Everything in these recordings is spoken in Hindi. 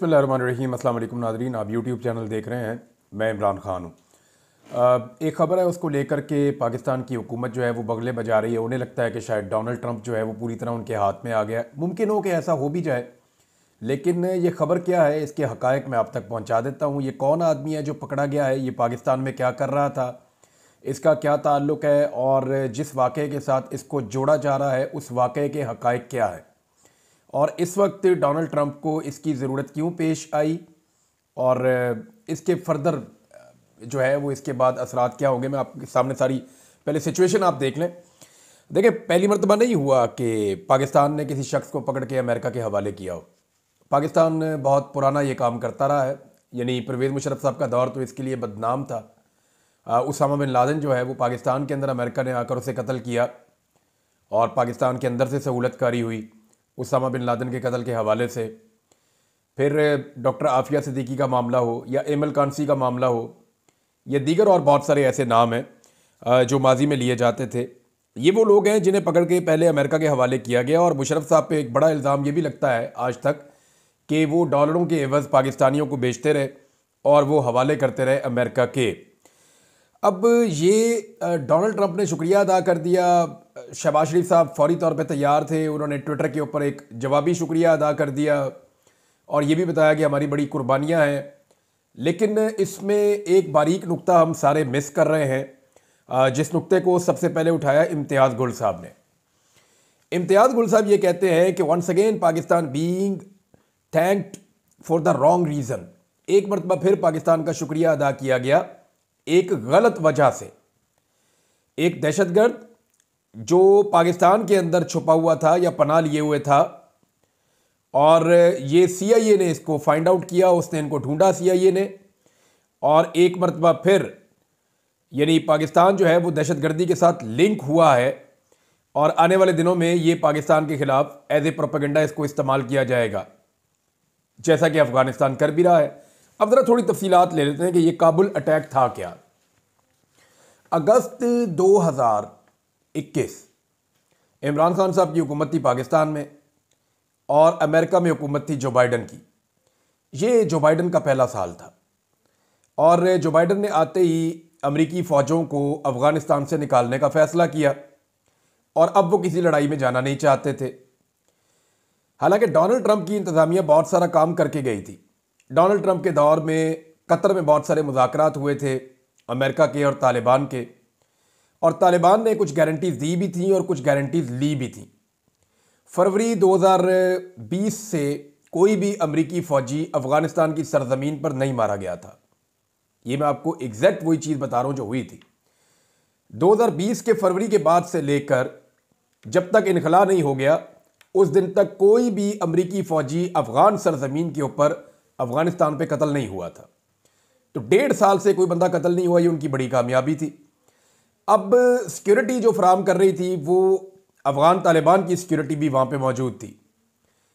बिस्मिल्लाहिर्रहमानिर्रहीम। अस्सलाम वालेकुम नाज़रीन, आप यूट्यूब चैनल देख रहे हैं। मैं इमरान ख़ान हूँ। एक ख़बर है, उसको लेकर के पाकिस्तान की हुकूमत जो है वो बगले बजा रही है। उन्हें लगता है कि शायद डोनाल्ड ट्रंप जो है वो पूरी तरह उनके हाथ में आ गया। मुमकिन हो कि ऐसा हो भी जाए, लेकिन ये खबर क्या है, इसके हक़ाइक़ मैं आप तक पहुँचा देता हूँ। ये कौन आदमी है जो पकड़ा गया है, ये पाकिस्तान में क्या कर रहा था, इसका क्या ताल्लुक़ है, और जिस वाक़े के साथ इसको जोड़ा जा रहा है उस वाक़े के हक़ाइक़ क्या है, और इस वक्त डोनाल्ड ट्रंप को इसकी ज़रूरत क्यों पेश आई, और इसके फर्दर जो है वो इसके बाद असरात क्या होंगे। मैं आपके सामने सारी पहले सिचुएशन आप देख लें। देखिए, पहली मरतबा नहीं हुआ कि पाकिस्तान ने किसी शख्स को पकड़ के अमेरिका के हवाले किया हो। पाकिस्तान बहुत पुराना ये काम करता रहा है। यानी परवेज़ मुशर्रफ साहब का दौर तो इसके लिए बदनाम था। उसामा बिन लादेन जो है वो पाकिस्तान के अंदर अमेरिका ने आकर उसे कत्ल किया, और पाकिस्तान के अंदर से सहूलत कारी हुई उसामा बिन लादेन के कत्ल के हवाले से। फिर डॉक्टर आफिया सिद्दीकी का मामला हो, या एमल कानसी का मामला हो, या दीगर और बहुत सारे ऐसे नाम हैं जो माजी में लिए जाते थे। ये वो लोग हैं जिन्हें पकड़ के पहले अमेरिका के हवाले किया गया, और मुशर्रफ साहब पे एक बड़ा इल्ज़ाम ये भी लगता है आज तक कि वो डॉलरों के एवज़ पाकिस्तानियों को बेचते रहे और वो हवाले करते रहे अमेरिका के। अब ये डोनाल्ड ट्रंप ने शुक्रिया अदा कर दिया। शहबाज शरीफ साहब फौरी तौर पे तैयार थे, उन्होंने ट्विटर के ऊपर एक जवाबी शुक्रिया अदा कर दिया और ये भी बताया कि हमारी बड़ी कुर्बानियाँ हैं। लेकिन इसमें एक बारीक नुक्ता हम सारे मिस कर रहे हैं, जिस नुक्ते को सबसे पहले उठाया इम्तियाज़ गुल साहब ने। इम्तियाज़ गुल साहब ये कहते हैं कि once again Pakistan being thanked for the wrong reason. एक मरतबा फिर पाकिस्तान का शुक्रिया अदा किया गया एक गलत वजह से। एक दहशतगर्द जो पाकिस्तान के अंदर छुपा हुआ था या पनाह लिए हुए था, और ये CIA ने इसको फाइंड आउट किया, उसने इनको ढूंढा CIA ने, और एक मरतबा फिर यानी पाकिस्तान जो है वो दहशतगर्दी के साथ लिंक हुआ है, और आने वाले दिनों में ये पाकिस्तान के खिलाफ एज ए प्रोपेगेंडा इसको इस्तेमाल किया जाएगा, जैसा कि अफगानिस्तान कर भी रहा है। अब ज़रा थोड़ी तफसीलात ले लेते हैं कि ये काबुल अटैक था क्या। अगस्त 2021 इमरान खान साहब की हुकूमत थी पाकिस्तान में, और अमेरिका में हुकूमत थी जो बाइडन की। ये जो बाइडन का पहला साल था, और जो बाइडन ने आते ही अमेरिकी फ़ौजों को अफ़गानिस्तान से निकालने का फ़ैसला किया, और अब वो किसी लड़ाई में जाना नहीं चाहते थे। हालांकि डोनाल्ड ट्रंप की इंतज़ामिया बहुत सारा काम करके गई थी। डोनाल्ड ट्रंप के दौर में कतर में बहुत सारे मुज़ाकरात हुए थे अमेरिका के और तालिबान के, और तालिबान ने कुछ गारंटीज़ दी भी थी और कुछ गारंटीज़ ली भी थी। फरवरी 2020 से कोई भी अमरीकी फ़ौजी अफ़गानिस्तान की सरजमीन पर नहीं मारा गया था। ये मैं आपको एग्जैक्ट वही चीज़ बता रहा हूँ जो हुई थी। 2020 के फरवरी के बाद से लेकर जब तक इनखला नहीं हो गया, उस दिन तक कोई भी अमरीकी फ़ौजी अफ़गान सरजमीन के ऊपर अफ़गानिस्तान पे कत्ल नहीं हुआ था। तो 1.5 साल से कोई बंदा कत्ल नहीं हुआ, ये उनकी बड़ी कामयाबी थी। अब सिक्योरिटी जो फराम कर रही थी वो अफ़गान तालिबान की सिक्योरिटी भी वहाँ पे मौजूद थी,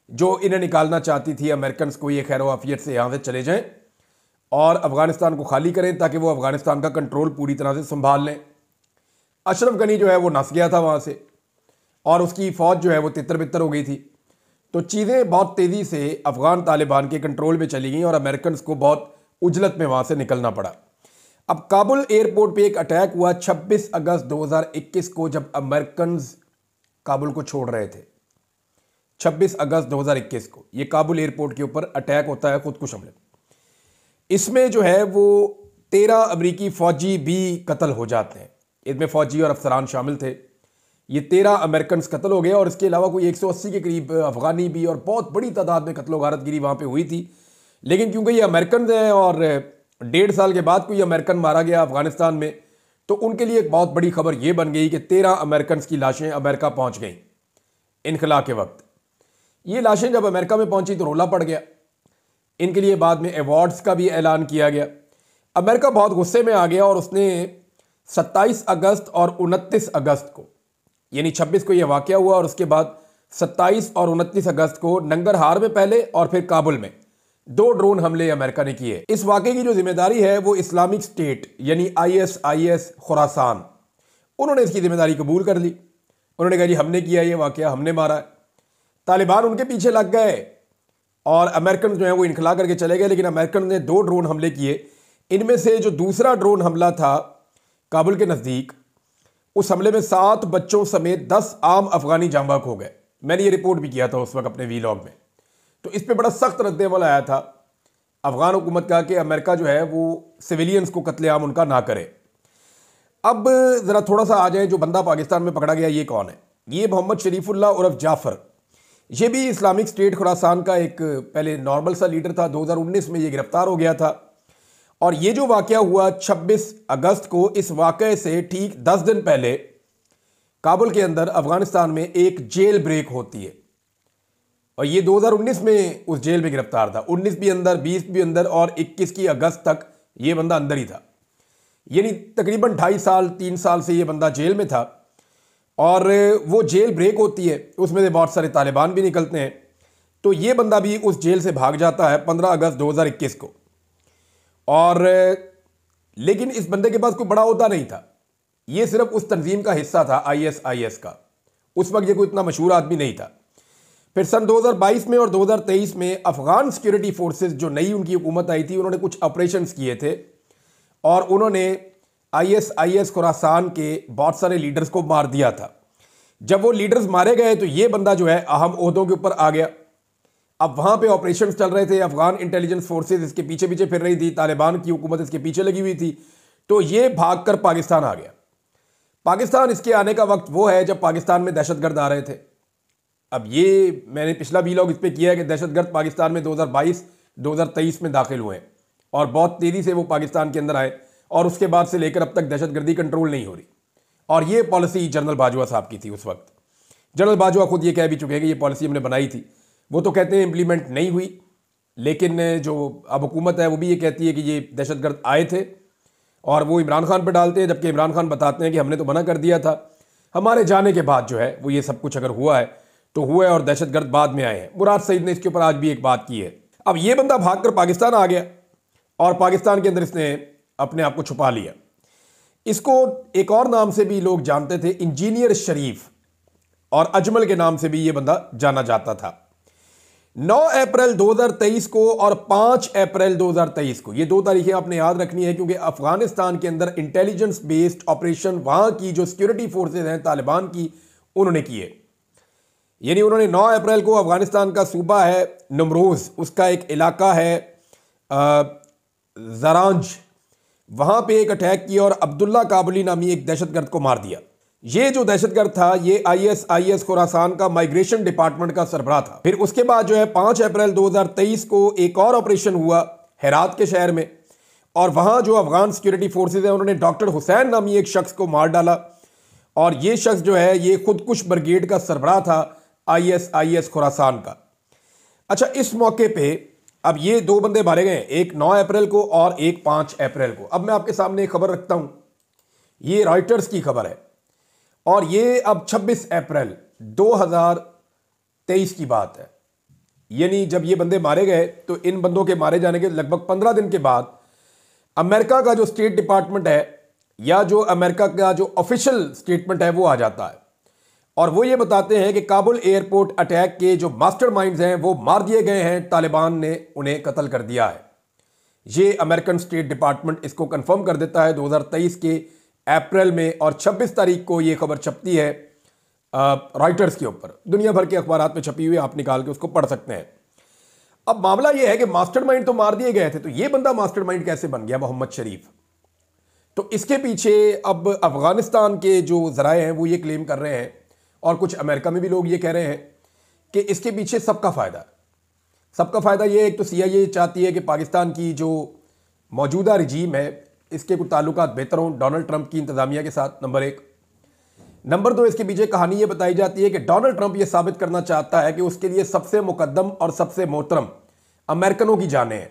जो इन्हें निकालना चाहती थी अमेरिकन को ये खैर आफियत से यहाँ से चले जाएं और अफ़गानिस्तान को खाली करें, ताकि वो अफ़गानिस्तान का कंट्रोल पूरी तरह से संभाल लें। अशरफ गनी जो है वो नस गया था वहाँ से, और उसकी फ़ौज जो है वो तितर बितर हो गई थी। तो चीज़ें बहुत तेज़ी से अफ़गान तालिबान के कंट्रोल में चली गई, और अमेरिकन को बहुत उजलत में वहाँ से निकलना पड़ा। अब काबुल एयरपोर्ट पे एक अटैक हुआ 26 अगस्त 2021 को, जब अमेरिकन काबुल को छोड़ रहे थे। 26 अगस्त 2021 को ये काबुल एयरपोर्ट के ऊपर अटैक होता है, खुदकुश हमले। इसमें जो है वो 13 अमरीकी फ़ौजी भी कत्ल हो जाते हैं। इसमें फ़ौजी और अफसरान शामिल थे। ये 13 अमेरिकन कत्ल हो गए, और इसके अलावा कोई 180 के करीब अफ़गानी भी, और बहुत बड़ी तादाद में कत्लो गारतगिरी वहाँ पे हुई थी। लेकिन क्योंकि ये अमेरिकन हैं और 1.5 साल के बाद कोई अमेरिकन मारा गया अफ़गानिस्तान में, तो उनके लिए एक बहुत बड़ी खबर ये बन गई कि 13 अमेरिकन की लाशें अमेरिका पहुँच गईं इनखला के वक्त। ये लाशें जब अमेरिका में पहुँची तो रोला पड़ गया। इनके लिए बाद में अवार्ड्स का भी ऐलान किया गया। अमेरिका बहुत गुस्से में आ गया, और उसने 27 अगस्त और 29 अगस्त को, यानी 26 को यह वाक़या हुआ, और उसके बाद 27 और 29 अगस्त को नंगरहार में पहले और फिर काबुल में 2 ड्रोन हमले अमेरिका ने किए। इस वाक़े की जो जिम्मेदारी है वो इस्लामिक स्टेट यानी ISIS खुरासान, उन्होंने इसकी जिम्मेदारी कबूल कर ली। उन्होंने कहा जी हमने किया ये वाक़या, हमने मारा है। तालिबान उनके पीछे लग गए, और अमेरिकन जो है वो इनखला करके चले गए, लेकिन अमेरिकन ने 2 ड्रोन हमले किए। इनमें से जो दूसरा ड्रोन हमला था काबुल के नज़दीक, उस हमले में 7 बच्चों समेत 10 आम अफगानी जांबाक हो गए। मैंने ये रिपोर्ट भी किया था उस वक्त अपने वीलॉग में। तो इस पर बड़ा सख्त रद्देमल आया था अफगान हुकूमत का कि अमेरिका जो है वो सिविलियंस को कत्लेआम उनका ना करे। अब ज़रा थोड़ा सा आ जाए, जो बंदा पाकिस्तान में पकड़ा गया ये कौन है? ये मोहम्मद शरीफुल्लाह उर्फ जाफ़र। ये भी इस्लामिक स्टेट खुरासान का एक पहले नॉर्मल सा लीडर था। 2019 में ये गिरफ्तार हो गया था। और ये जो वाक़या हुआ 26 अगस्त को, इस वाक़े से ठीक 10 दिन पहले काबुल के अंदर अफगानिस्तान में एक जेल ब्रेक होती है, और ये 2019 में उस जेल में गिरफ्तार था। 19 भी अंदर, 20 भी अंदर, और 21 की अगस्त तक ये बंदा अंदर ही था। यानी तकरीबन 2.5 साल 3 साल से ये बंदा जेल में था। और वो जेल ब्रेक होती है, उसमें से बहुत सारे तालिबान भी निकलते हैं। तो ये बंदा भी उस जेल से भाग जाता है 15 अगस्त 2021 को। और लेकिन इस बंदे के पास कोई बड़ा ओहदा नहीं था, ये सिर्फ उस तंजीम का हिस्सा था ISIS का। उस वक्त ये कोई इतना मशहूर आदमी नहीं था। फिर सन 2022 में और 2023 में अफगान सिक्योरिटी फोर्सेस, जो नई उनकी हुकूमत आई थी, उन्होंने कुछ ऑपरेशंस किए थे और उन्होंने ISIS खुरासान के बहुत सारे लीडर्स को मार दिया था। जब वो लीडर्स मारे गए तो ये बंदा जो है अहम ओहदों के ऊपर आ गया। अब वहाँ पे ऑपरेशंस चल रहे थे, अफगान इंटेलिजेंस फोर्सेस इसके पीछे पीछे फिर रही थी, तालिबान की हुकूमत इसके पीछे लगी हुई थी। तो ये भागकर पाकिस्तान आ गया। पाकिस्तान इसके आने का वक्त वो है जब पाकिस्तान में दहशतगर्द आ रहे थे। अब ये मैंने पिछला वीलॉग इस पर किया है कि दहशतगर्द पाकिस्तान में 2022-2023 में दाखिल हुए हैं और बहुत तेज़ी से वो पाकिस्तान के अंदर आए, और उसके बाद से लेकर अब तक दहशतगर्दी कंट्रोल नहीं हो रही। और ये पॉलिसी जनरल बाजवा साहब की थी उस वक्त। जनरल बाजवा खुद ये कह भी चुके हैं कि ये पॉलिसी हमने बनाई थी। वो तो कहते हैं इम्प्लीमेंट नहीं हुई, लेकिन जो अब हुकूमत है वो भी ये कहती है कि ये दहशतगर्द आए थे और वो इमरान खान पर डालते हैं, जबकि इमरान खान बताते हैं कि हमने तो मना कर दिया था। हमारे जाने के बाद जो है वो ये सब कुछ अगर हुआ है तो हुआ है, और दहशतगर्द बाद में आए हैं। मुराद सईद ने इसके ऊपर आज भी एक बात की है। अब ये बंदा भागकर पाकिस्तान आ गया और पाकिस्तान के अंदर इसने अपने आप को छुपा लिया। इसको एक और नाम से भी लोग जानते थे, इंजीनियर शरीफ, और अजमल के नाम से भी ये बंदा जाना जाता था। 9 अप्रैल 2023 को और 5 अप्रैल 2023 को, ये 2 तारीखें आपने याद रखनी है, क्योंकि अफगानिस्तान के अंदर इंटेलिजेंस बेस्ड ऑपरेशन वहां की जो सिक्योरिटी फोर्सेज हैं तालिबान की, उन्होंने किए। यानी उन्होंने 9 अप्रैल को अफगानिस्तान का सूबा है नमरोज, उसका एक इलाका है जरांज, वहां पे एक अटैक किया और अब्दुल्ला काबुली नामी एक दहशतगर्द को मार दिया। ये जो दहशतगर्द था ये ISIS खुरासान का माइग्रेशन डिपार्टमेंट का सरबराह था। फिर उसके बाद जो है 5 अप्रैल 2023 को एक और ऑपरेशन हुआ हेरात के शहर में, और वहां जो अफगान सिक्योरिटी फोर्सेज है उन्होंने डॉक्टर हुसैन नामी एक शख्स को मार डाला, और ये शख्स जो है ये खुदकुश ब्रिगेड का सरबराह था ISIS खुरासान का। अच्छा, इस मौके पे अब ये 2 बंदे मारे गए, एक 9 अप्रैल को और एक 5 अप्रैल को। अब मैं आपके सामने एक खबर रखता हूं, ये रॉयटर्स की खबर है, और ये अब 26 अप्रैल 2023 की बात है। यानी जब ये बंदे मारे गए तो इन बंदों के मारे जाने के लगभग 15 दिन के बाद अमेरिका का जो स्टेट डिपार्टमेंट है, या जो अमेरिका का जो ऑफिशियल स्टेटमेंट है, वो आ जाता है, और वो ये बताते हैं कि काबुल एयरपोर्ट अटैक के जो मास्टरमाइंड्स हैं वो मार दिए गए हैं, तालिबान ने उन्हें कत्ल कर दिया है। ये अमेरिकन स्टेट डिपार्टमेंट इसको कंफर्म कर देता है 2023 के अप्रैल में, और 26 तारीख को ये खबर छपती है रॉयटर्स के ऊपर। दुनिया भर के अखबारात में छपी हुई, आप निकाल के उसको पढ़ सकते हैं। अब मामला ये है कि मास्टरमाइंड तो मार दिए गए थे, तो ये बंदा मास्टरमाइंड कैसे बन गया, मोहम्मद शरीफ? तो इसके पीछे अब अफगानिस्तान के जो जराए हैं वो ये क्लेम कर रहे हैं, और कुछ अमेरिका में भी लोग ये कह रहे हैं कि इसके पीछे सबका फ़ायदा। सबका फ़ायदा ये है, एक तो CIA चाहती है कि पाकिस्तान की जो मौजूदा रजीम है इसके कुछ ताल्लुकात बेहतर हों डोनाल्ड ट्रंप की इंतज़ामिया के साथ, नंबर 1। नंबर 2, इसके पीछे कहानी ये बताई जाती है कि डोनाल्ड ट्रंप ये साबित करना चाहता है कि उसके लिए सबसे मुकद्दम और सबसे मोहतरम अमेरिकनों की जानें हैं।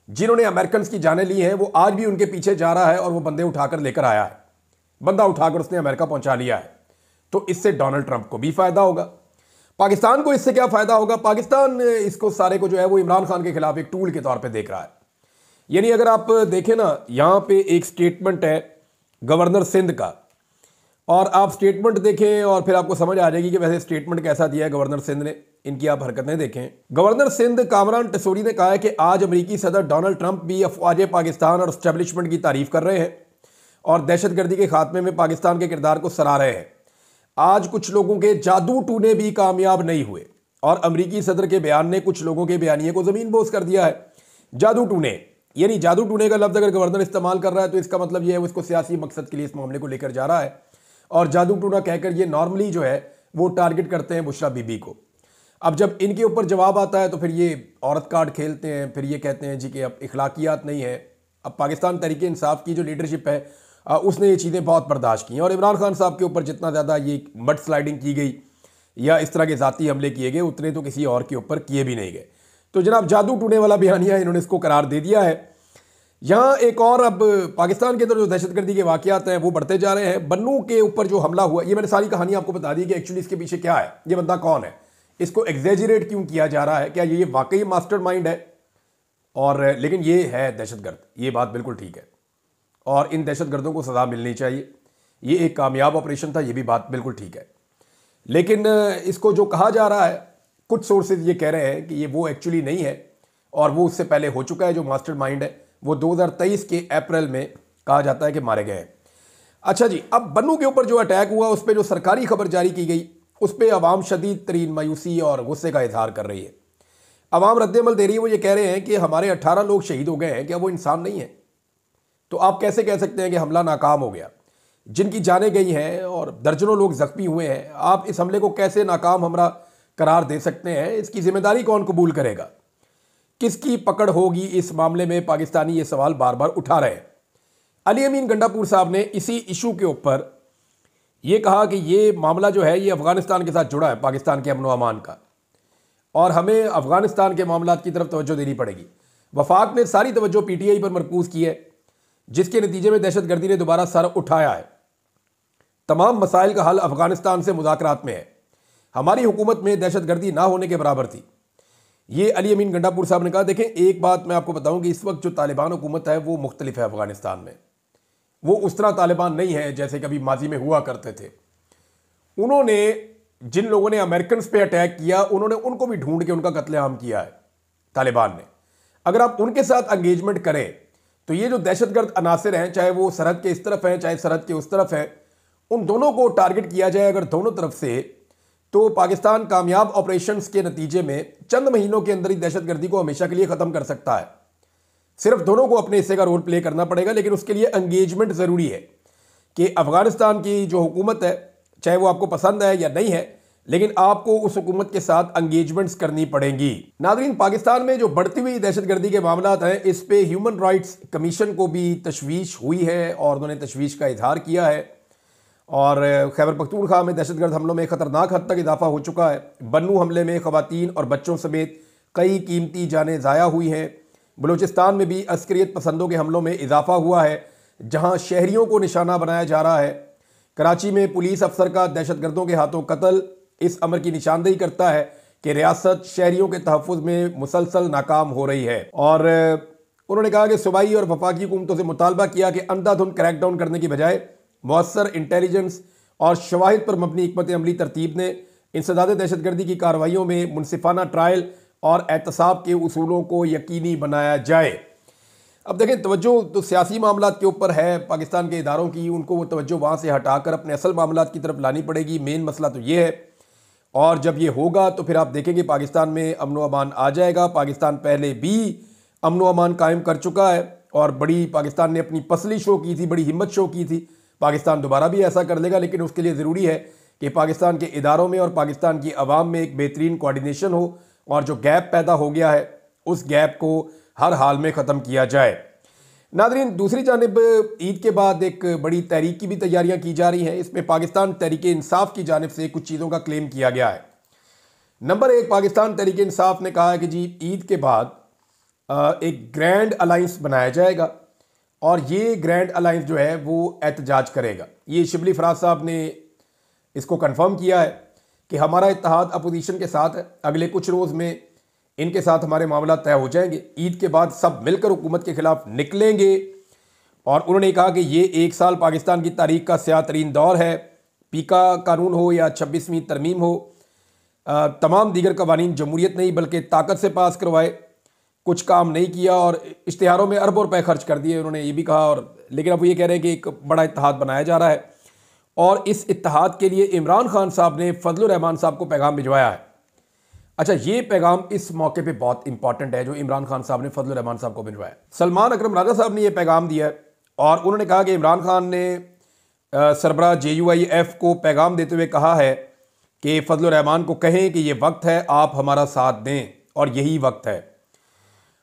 जिन्होंने अमेरिकन की जानें ली हैं वो आज भी उनके पीछे जा रहा है, और वो बंदे उठाकर लेकर आया है, बंदा उठाकर उसने अमेरिका पहुंचा लिया है। तो इससे डोनाल्ड ट्रंप को भी फायदा होगा। पाकिस्तान को इससे क्या फायदा होगा? पाकिस्तान इसको सारे को जो है वो इमरान खान के खिलाफ एक टूल के तौर पे देख रहा है। यानी अगर आप देखें ना, यहां पे एक स्टेटमेंट है गवर्नर सिंध का, और आप स्टेटमेंट देखें और फिर आपको समझ आ जाएगी कि वैसे स्टेटमेंट कैसा दिया है गवर्नर सिंध ने। इनकी आप हरकतें देखें। गवर्नर सिंध कामरान टिसोरी ने कहा है कि आज अमेरिकी सदर डोनाल्ड ट्रंप भी अफवाज पाकिस्तान और एस्टेब्लिशमेंट की तारीफ कर रहे हैं और दहशतगर्दी के खात्मे में पाकिस्तान के किरदार को सराह रहे हैं। आज कुछ लोगों के जादू टूने भी कामयाब नहीं हुए और अमेरिकी सदर के बयान ने कुछ लोगों के बयानिए को जमीन बोस कर दिया है। जादू टूने, यानी जादू टूने का लफ्ज अगर गवर्नर इस्तेमाल कर रहा है तो इसका मतलब यह है वो इसको सियासी मकसद के लिए इस मामले को लेकर जा रहा है और जादू टूना कहकर ये नॉर्मली जो है वो टारगेट करते हैं बुशरा बीबी को। अब जब इनके ऊपर जवाब आता है तो फिर ये औरत कार्ड खेलते हैं, फिर ये कहते हैं जी कि अब इखलाकियात नहीं है। अब पाकिस्तान तहरीक इंसाफ की जो लीडरशिप है उसने ये चीज़ें बहुत बर्दाश्त की और इमरान खान साहब के ऊपर जितना ज़्यादा ये मड स्लाइडिंग की गई या इस तरह के ज़ाती हमले किए गए उतने तो किसी और के ऊपर किए भी नहीं गए। तो जनाब जादू टूने वाला बयानिया इन्होंने इसको करार दे दिया है। यहाँ एक और अब पाकिस्तान के अंदर जो दहशतगर्दी के वाक़यात हैं वो बढ़ते जा रहे हैं। बन्नू के ऊपर जो हमला हुआ, ये मैंने सारी कहानी आपको बता दी कि एक्चुअली इसके पीछे क्या है, ये बंदा कौन है, इसको एग्जेजरेट क्यों किया जा रहा है, क्या ये वाकई मास्टरमाइंड है और लेकिन ये है दहशतगर्द, ये बात बिल्कुल ठीक है और इन दहशतगर्दों को सज़ा मिलनी चाहिए। ये एक कामयाब ऑपरेशन था, ये भी बात बिल्कुल ठीक है। लेकिन इसको जो कहा जा रहा है, कुछ सोर्सेज ये कह रहे हैं कि ये वो एक्चुअली नहीं है और वो उससे पहले हो चुका है। जो मास्टरमाइंड है वो 2023 के अप्रैल में कहा जाता है कि मारे गए हैं। अच्छा जी, अब बन्नू के ऊपर जो अटैक हुआ उस पर जो सरकारी खबर जारी की गई उस पर अवाम शदीद तरीन मायूसी और गुस्से का इजहार कर रही है। अवाम रद्दमल दे रही है, वो ये कह रहे हैं कि हमारे 18 लोग शहीद हो गए हैं, क्या वो इंसान नहीं है? तो आप कैसे कह सकते हैं कि हमला नाकाम हो गया? जिनकी जानें गई हैं और दर्जनों लोग जख्मी हुए हैं, आप इस हमले को कैसे नाकाम हमला करार दे सकते हैं? इसकी जिम्मेदारी कौन कबूल करेगा? किसकी पकड़ होगी इस मामले में? पाकिस्तानी ये सवाल बार बार उठा रहे हैं। अली अमीन गंडापुर साहब ने इसी इशू के ऊपर ये कहा कि ये मामला जो है ये अफगानिस्तान के साथ जुड़ा है, पाकिस्तान के अमन व अमान का, और हमें अफगानिस्तान के मामलात की तरफ तवज्जो देनी पड़ेगी। वफाक ने सारी तवज्जो पीटीआई पर मरकूज की है जिसके नतीजे में दहशतगर्दी ने दोबारा सर उठाया है। तमाम मसाइल का हल अफगानिस्तान से मुज़ाकरात में है। हमारी हुकूमत में दहशतगर्दी ना होने के बराबर थी। ये अली अमीन गंडापुर साहब ने कहा। देखें, एक बात मैं आपको बताऊं कि इस वक्त जो तालिबान हुकूमत है वो मुख्तलिफ है अफगानिस्तान में। वो उस तरह तालिबान नहीं है जैसे कभी माजी में हुआ करते थे। उन्होंने जिन लोगों ने अमेरिकन पे अटैक किया उन्होंने उनको भी ढूंढ के उनका कत्लेआम किया है तालिबान ने। अगर आप उनके साथ एंगेजमेंट करें तो ये जो दहशतगर्द अनासिर हैं, चाहे वो सरहद के इस तरफ हैं चाहे सरहद के उस तरफ हैं, उन दोनों को टारगेट किया जाए अगर दोनों तरफ से, तो पाकिस्तान कामयाब ऑपरेशंस के नतीजे में चंद महीनों के अंदर ही दहशतगर्दी को हमेशा के लिए ख़त्म कर सकता है। सिर्फ दोनों को अपने हिस्से का रोल प्ले करना पड़ेगा, लेकिन उसके लिए एंगेजमेंट ज़रूरी है कि अफगानिस्तान की जो हुकूमत है, चाहे वो आपको पसंद है या नहीं है, लेकिन आपको उस हुकूमत के साथ एंगेजमेंट्स करनी पड़ेंगी। नाज़रीन, पाकिस्तान में जो बढ़ती हुई दहशतगर्दी के मामलात हैं, इस पे ह्यूमन राइट्स कमीशन को भी तशवीश हुई है और उन्होंने तशवीश का इजहार किया है और खैबर पख्तूनख्वा में दहशतगर्द हमलों में ख़तरनाक हद तक इजाफा हो चुका है। बन्नू हमले में ख़वातीन और बच्चों समेत कई कीमती जानें ज़ाया हुई हैं। बलूचिस्तान में भी अस्करियत पसंदों के हमलों में इजाफा हुआ है जहां शहरियों को निशाना बनाया जा रहा है। कराची में पुलिस अफसर का दहशतगर्दों के हाथों कत्ल इस अमर की निशानदेही करता है कि रियासत शहरियों के तहफ़्फ़ुज़ में मुसलसल नाकाम हो रही है। और उन्होंने कहा कि सूबाई और वफाकी हुकूमतों से मुतालबा किया कि अंधाधुंध क्रैकडाउन करने की बजाय मौसर इंटेलिजेंस और शवाहिद पर मबनी हिकमत अमली तरतीब ने इंसदाद दहशतगर्दी की कार्रवाइयों में मुनसिफाना ट्रायल और एहतसाब के उसूलों को यकीनी बनाया जाए। अब देखें, तवज्जो तो सियासी मामलात के ऊपर है पाकिस्तान के इदारों की, उनको वो तवज्जो वहाँ से हटाकर अपने असल मामलात की तरफ लानी पड़ेगी। मेन मसला तो ये है और जब ये होगा तो फिर आप देखेंगे पाकिस्तान में अमन व अमान आ जाएगा। पाकिस्तान पहले भी अमन व अमान कायम कर चुका है और बड़ी पाकिस्तान ने अपनी पसली शो की थी, बड़ी हिम्मत शो की थी। पाकिस्तान दोबारा भी ऐसा कर लेगा, लेकिन उसके लिए ज़रूरी है कि पाकिस्तान के इदारों में और पाकिस्तान की आवाम में एक बेहतरीन कोऑर्डिनेशन हो और जो गैप पैदा हो गया है उस गैप को हर हाल में ख़त्म किया जाए। नाज़रीन, दूसरी जानिब ईद के बाद एक बड़ी तहरीक की भी तैयारियां की जा रही हैं। इसमें पाकिस्तान तहरीक इंसाफ की जानिब से कुछ चीज़ों का क्लेम किया गया है। नंबर 1, पाकिस्तान तहरीक इंसाफ ने कहा है कि जी ईद के बाद एक ग्रैंड अलाइंस बनाया जाएगा और ये ग्रैंड अलाइंस जो है वो एहतजाज करेगा। ये शिबली फराज साहब ने इसको कंफर्म किया है कि हमारा इत्तेहाद अपोजिशन के साथ है, अगले कुछ रोज़ में इनके साथ हमारे मामला तय हो जाएंगे। ईद के बाद सब मिलकर हुकूमत के खिलाफ निकलेंगे और उन्होंने कहा कि ये 1 साल पाकिस्तान की तारीख का स्याह तरीन दौर है पीका कानून हो या 26वीं तरमीम हो, तमाम दीगर कवानीन जमहूरियत नहीं बल्कि ताकत से पास करवाए, कुछ काम नहीं किया और इश्तिहारों में अरबों रुपए खर्च कर दिए, उन्होंने ये भी कहा। और लेकिन अब वो ये कह रहे हैं कि एक बड़ा इत्तेहाद बनाया जा रहा है और इस इत्तेहाद के लिए इमरान खान साहब ने फजलुर रहमान साहब को पैगाम भिजवाया है। अच्छा, ये पैगाम इस मौके पे बहुत इंपॉर्टेंट है जो इमरान खान साहब ने फजलुर रहमान साहब को भिजवाया। सलमान अकरम राजा साहब ने यह पैगाम दिया है और उन्होंने कहा कि इमरान खान ने सरबराह JUIF को पैगाम देते हुए कहा है कि फजलुर रहमान को कहें कि ये वक्त है आप हमारा साथ दें और यही वक्त है।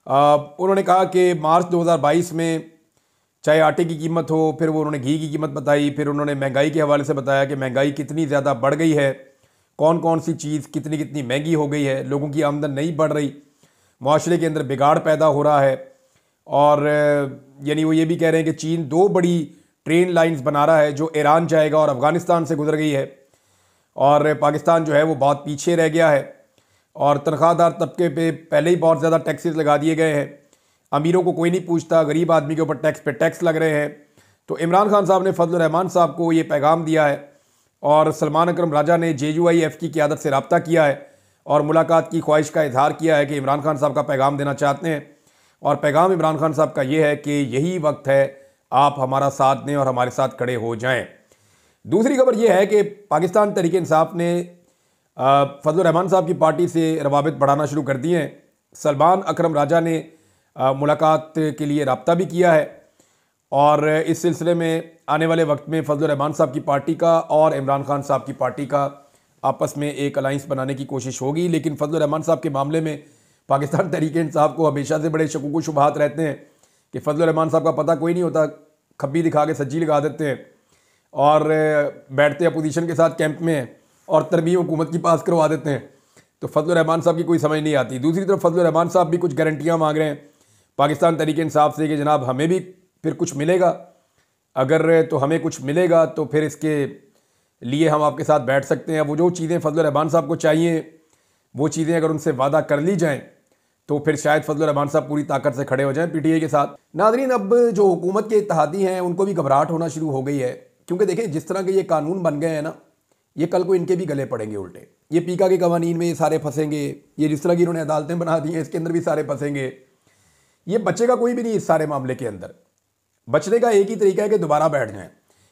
उन्होंने कहा कि मार्च 2022 में चाहे आटे की कीमत हो, फिर वो उन्होंने घी की कीमत बताई, फिर उन्होंने महंगाई के हवाले से बताया कि महंगाई कितनी ज़्यादा बढ़ गई है, कौन कौन सी चीज़ कितनी कितनी महंगी हो गई है, लोगों की आमदन नहीं बढ़ रही, माशरे के अंदर बिगाड़ पैदा हो रहा है। और यानी वो ये भी कह रहे हैं कि चीन 2 बड़ी ट्रेन लाइंस बना रहा है जो ईरान जाएगा और अफ़गानिस्तान से गुजर गई है और पाकिस्तान जो है वो बहुत पीछे रह गया है और तनख्वाहदार तबके पे पहले ही बहुत ज़्यादा टैक्सेस लगा दिए गए हैं, अमीरों को कोई नहीं पूछता, गरीब आदमी के ऊपर टैक्स पे टैक्स लग रहे हैं। तो इमरान खान साहब ने फजलुर रहमान साहब को ये पैगाम दिया है और सलमान अकरम राजा ने JUIF की क़यादत से रब्ता किया है और मुलाकात की ख्वाहिश का इजहार किया है कि इमरान खान साहब का पैगाम देना चाहते हैं। और पैगाम इमरान खान साहब का ये है कि यही वक्त है आप हमारा साथ दें और हमारे साथ खड़े हो जाएं। दूसरी खबर यह है कि पाकिस्तान तहरीक इंसाफ ने फजलुर रहमान साहब की पार्टी से रवाबित बढ़ाना शुरू कर दिए हैं। सलमान अकरम राजा ने मुलाकात के लिए रब्ता भी किया है और इस सिलसिले में आने वाले वक्त में फजलुर रहमान साहब की पार्टी का और इमरान खान साहब की पार्टी का आपस में एक अलाइंस बनाने की कोशिश होगी। लेकिन फजलुर रहमान साहब के मामले में पाकिस्तान तहरीक इंसाफ को हमेशा से बड़े शकूक शुबहात रहते हैं कि फजलुर रहमान साहब का पता कोई नहीं होता, खब्बी दिखा के सज्जी लगा देते हैं और बैठते अपोजिशन के साथ कैंप में और तरमीम हुकूमत की पास करवा देते हैं। तो फजलुर रहमान साहब की कोई समझ नहीं आती। दूसरी तरफ फजलुर रहमान साहब भी कुछ गारंटियाँ मांग रहे हैं पाकिस्तान तहरीक इंसाफ से कि जनाब हमें भी फिर कुछ मिलेगा, अगर तो हमें कुछ मिलेगा तो फिर इसके लिए हम आपके साथ बैठ सकते हैं। वो जो चीज़ें फजलुर रहमान साहब को चाहिए वो चीज़ें अगर उनसे वादा कर ली जाएँ तो फिर शायद फजलुर रहमान साहब पूरी ताकत से खड़े हो जाएं PTI के साथ। नाज़रीन, अब जो हुकूमत के इत्तेहादी हैं उनको भी घबराहट होना शुरू हो गई है, क्योंकि देखें जिस तरह के ये कानून बन गए हैं ना, ये कल को इनके भी गले पड़ेंगे उल्टे। ये पीका के कवानीन में ये सारे फंसेंगे, ये जिस तरह की इन्होंने अदालतें बना दी हैं इसके अंदर भी सारे फंसेंगे। ये बचेगा कोई भी नहीं इस सारे मामले के अंदर। बचने का एक ही तरीका है कि दोबारा बैठ जाएं।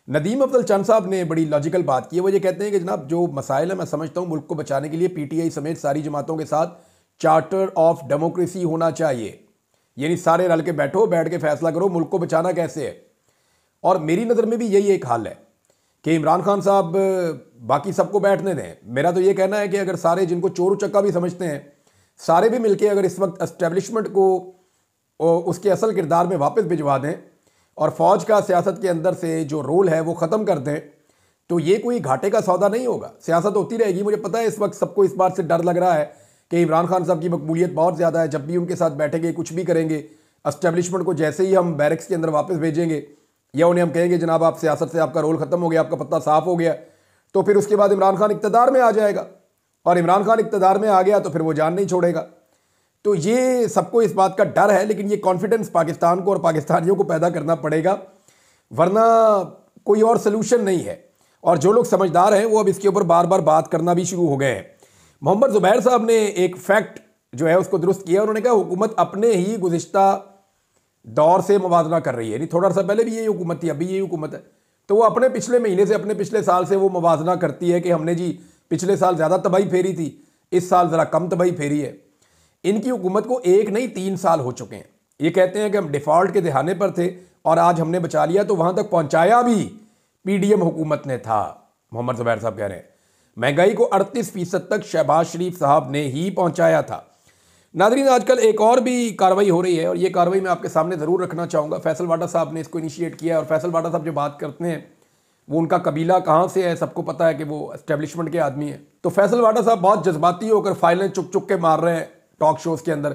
नदीम अफजल चंद साहब ने बड़ी लॉजिकल बात की है। वो ये कहते हैं कि जनाब जो मसाइल है मैं समझता हूँ मुल्क को बचाने के लिए PTI समेत सारी जमातों के साथ चार्टर ऑफ डेमोक्रेसी होना चाहिए, यानी सारे रल के बैठो, बैठ के फैसला करो मुल्क को बचाना कैसे है। और मेरी नज़र में भी यही एक हाल है कि इमरान खान साहब बाकी सबको बैठने दें। मेरा तो ये कहना है कि अगर सारे जिनको चोर उचक्का भी समझते हैं सारे भी मिलके अगर इस वक्त एस्टेब्लिशमेंट को उसके असल किरदार में वापस भिजवा दें और फ़ौज का सियासत के अंदर से जो रोल है वो ख़त्म कर दें तो ये कोई घाटे का सौदा नहीं होगा। सियासत होती रहेगी। मुझे पता है इस वक्त सबको इस बात से डर लग रहा है कि इमरान खान साहब की मकबूलियत बहुत ज़्यादा है, जब भी उनके साथ बैठेंगे कुछ भी करेंगे, एस्टेब्लिशमेंट को जैसे ही हम बैरक्स के अंदर वापस भेजेंगे या उन्हें हम कहेंगे जनाब आप सियासत से आपका रोल ख़त्म हो गया, आपका पत्ता साफ हो गया, तो फिर उसके बाद इमरान खान इक़्तिदार में आ जाएगा और इमरान खान इक़्तिदार में आ गया तो फिर वो जान नहीं छोड़ेगा। तो ये सबको इस बात का डर है, लेकिन ये कॉन्फिडेंस पाकिस्तान को और पाकिस्तानियों को पैदा करना पड़ेगा, वरना कोई और सलूशन नहीं है। और जो लोग समझदार हैं वो अब इसके ऊपर बार बार बात करना भी शुरू हो गए हैं। मोहम्मद ज़ुबैर साहब ने एक फैक्ट जो है उसको दुरुस्त किया। उन्होंने कहा हुकूमत अपने ही गुज़िश्ता दौर से मुवाजना कर रही है, यानी थोड़ा सा पहले भी यही हुकूमत थी, अभी यही हुकूमत है, तो वो अपने पिछले महीने से अपने पिछले साल से वो मुवाजना करती है कि हमने जी पिछले साल ज़्यादा तबाही फेरी थी, इस साल ज़रा कम तबाही फेरी है। इनकी हुकूमत को 1 नहीं 3 साल हो चुके हैं। ये कहते हैं कि हम डिफ़ॉल्ट के दहाने पर थे और आज हमने बचा लिया, तो वहाँ तक पहुँचाया भी PDM हुकूमत ने था। मोहम्मद ज़ुबैर साहब कह रहे हैं महंगाई को 38% तक शहबाज शरीफ साहब ने ही पहुँचाया था। नादरीन, आजकल एक और भी कार्रवाई हो रही है और ये कार्रवाई मैं आपके सामने ज़रूर रखना चाहूँगा। फैसल वाडा साहब ने इसको इनिशिएट किया है और फैसल वाडा साहब जो बात करते हैं वो उनका कबीला कहाँ से है सबको पता है कि वो एस्टेब्लिशमेंट के आदमी हैं। तो फैसल वाडा साहब बहुत जज्बाती होकर फाइलें चुक चुक के मार रहे हैं टॉक शोज़ के अंदर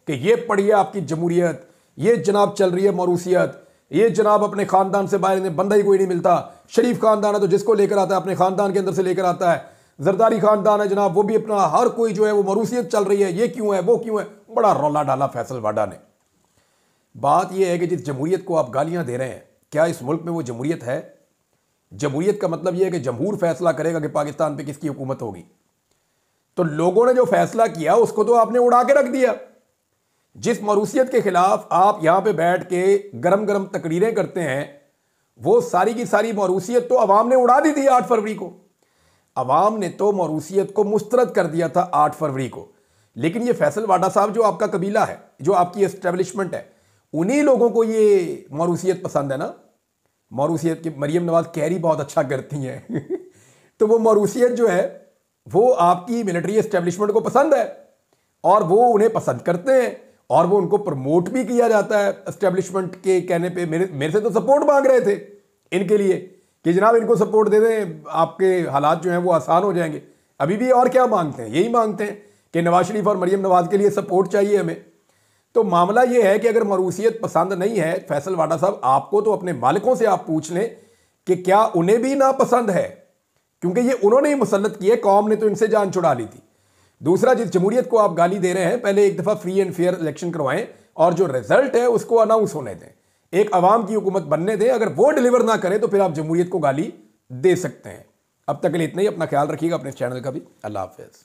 कि ये पढ़िए आपकी जमहूरियत, ये जनाब चल रही है मरूसियत, ये जनाब अपने ख़ानदान से बाहर इन्हें बंदा ही कोई नहीं मिलता। शरीफ ख़ानदान है तो जिसको लेकर आता है अपने ख़ानदान के अंदर से लेकर आता है। जरदारी ख़ानदान है जनाब, वो भी अपना हर कोई जो है वो मरूसियत चल रही है, ये क्यों है वो क्यों है, बड़ा रौला डाला फैसल वाडा ने। बात यह है कि जिस जमहूरियत को आप गालियाँ दे रहे हैं क्या इस मुल्क में वो जमहूरियत है? जमहूरियत का मतलब यह है कि जमहूर फैसला करेगा कि पाकिस्तान पे किसकी हुकूमत होगी। तो लोगों ने जो फैसला किया उसको तो आपने उड़ा के रख दिया। जिस मरूसियत के खिलाफ आप यहां पे बैठ के गरम गरम तकरीरें करते हैं, वो सारी की सारी मरूसियत तो अवाम ने उड़ा दी थी 8 फरवरी को। अवाम ने तो मरूसियत को मुस्तरद कर दिया था 8 फरवरी को। लेकिन ये फैसल वाडा साहब जो आपका कबीला है, जो आपकी एस्टेब्लिशमेंट है, उन्हीं लोगों को ये मरूसियत पसंद है ना। मरूसियत की मरियम नवाज कैरी बहुत अच्छा करती हैं तो वो मरूसियत जो है वो आपकी मिलिट्री एस्टेब्लिशमेंट को पसंद है और वो उन्हें पसंद करते हैं और वो उनको प्रमोट भी किया जाता है एस्टेब्लिशमेंट के कहने पे। मेरे से तो सपोर्ट मांग रहे थे इनके लिए कि जनाब इनको सपोर्ट दे दें, आपके हालात जो हैं वो आसान हो जाएंगे। अभी भी और क्या मांगते हैं? यही मांगते हैं कि नवाज शरीफ और मरियम नवाज के लिए सपोर्ट चाहिए हमें। तो मामला ये है कि अगर मरूसियत पसंद नहीं है फैसल वाडा साहब, आपको तो अपने मालिकों से आप पूछ लें कि क्या उन्हें भी नापसंद है, क्योंकि ये उन्होंने ही मुसल्लत किए, कौम ने तो इनसे जान छुड़ा ली थी। दूसरा, जिस जमहूरियत को आप गाली दे रहे हैं, पहले एक दफ़ा फ्री एंड फेयर इलेक्शन करवाएं और जो रिजल्ट है उसको अनाउंस होने दें, एक अवाम की हुकूमत बनने दें। अगर वो डिलीवर ना करे तो फिर आप जमहूरियत को गाली दे सकते हैं। अब तक के लिए इतना ही। अपना ख्याल रखिएगा, अपने चैनल का भी। अल्लाह हाफिज़।